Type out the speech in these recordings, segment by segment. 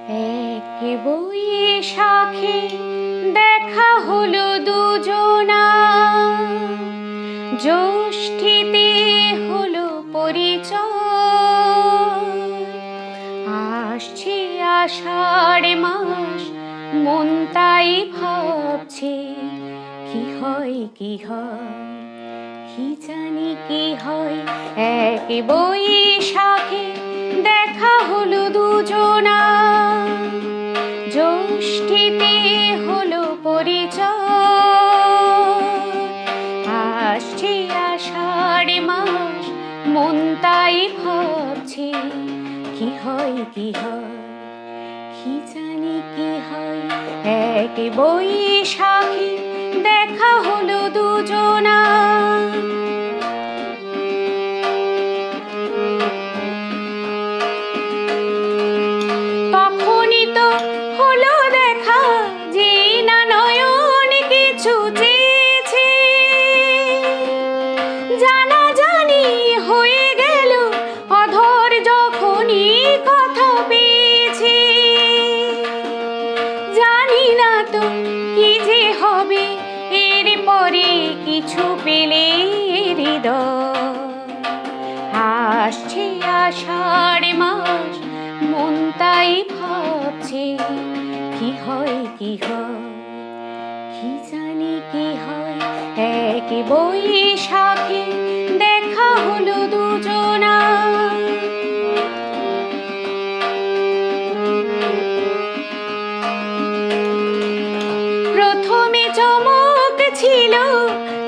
এক বৈশাখে দেখা হলো দুজনা, জ্যৈষ্ঠীতে হলো পরিচয়। আসছে আষাঢ় মাস, মন তাই ভাবছে কি হয় কি হয়, কি জানি কি হয়। এক বৈশাখে দেখা হলো দুজনা, জ্যৈষ্ঠীতে হলো পরিচয়। আসছে আষাঢ় মাস, মন তাই ভাবছে কি হয় কি হয়, কি জানি কি হয়। এক বৈশাখে দেখা হলো দুজনা। তখনই তো হলো দেখা, যে না নয়ন কিছু চেয়েছে, জানা জানি হয়ে গেল অধর যখনই কথা পেয়েছে। জানি না তো কি যে হবে এরপরে, কিছু পেলে হৃদয়। আসছে আষাঢ় মাস, মন তাই ভাবছে কি হয় কি হয়, কি জানি কি হয়। এক বৈশাখে দেখা হলো দুজনা। প্রথমে চমক ছিল,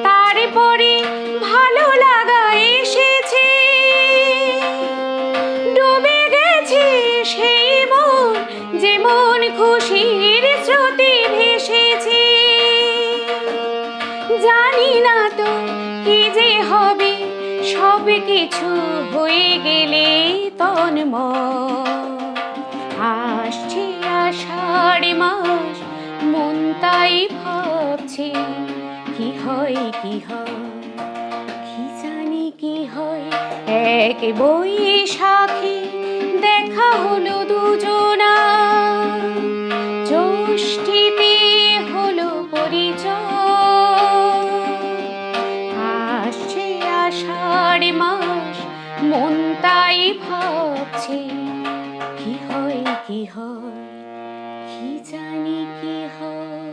তারপরে ভালো লাগা এসেছে। ডুবে গেছে সেই মন, যেমন খুশির স্রোতে ভেসেছে। জানি না তো কি যে হবে, সব কিছু হয়ে গেলে তন্ময়। আসছে আষাঢ় মাস, মন তাই ভাবছে কি হয় কি হয়, কি জানি কি হয়। এক বৈশাখে দেখা হলো দুজনা, জ্যৈষ্ঠীতে হলো পরিচয়। আসছে আষাঢ় মাস, মন তাই ভাবছে কি হয় কি হয়, কি জানি কি হয়।